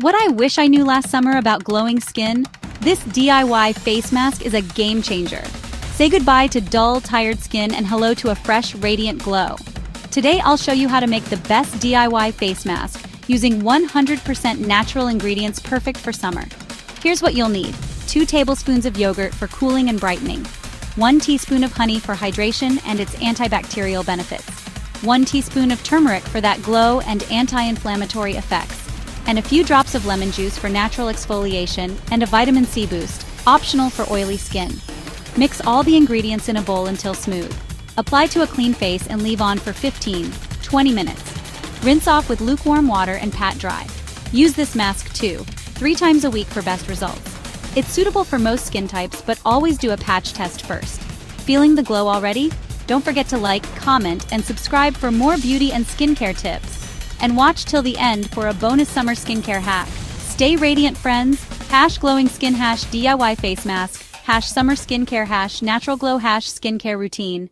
What I wish I knew last summer about glowing skin? This DIY face mask is a game changer. Say goodbye to dull, tired skin and hello to a fresh, radiant glow. Today I'll show you how to make the best DIY face mask using 100% natural ingredients perfect for summer. Here's what you'll need. 2 tablespoons of yogurt for cooling and brightening. 1 teaspoon of honey for hydration and its antibacterial benefits. 1 teaspoon of turmeric for that glow and anti-inflammatory effects. And a few drops of lemon juice for natural exfoliation and a vitamin C boost, optional for oily skin. Mix all the ingredients in a bowl until smooth. Apply to a clean face and leave on for 15-20 minutes. Rinse off with lukewarm water and pat dry. Use this mask 2-3 times a week for best results. It's suitable for most skin types, but always do a patch test first. Feeling the glow already? Don't forget to like, comment, and subscribe for more beauty and skincare tips. And watch till the end for a bonus summer skincare hack. Stay radiant, friends. #glowing skin #DIY face mask #summer skincare #natural glow #skincare routine.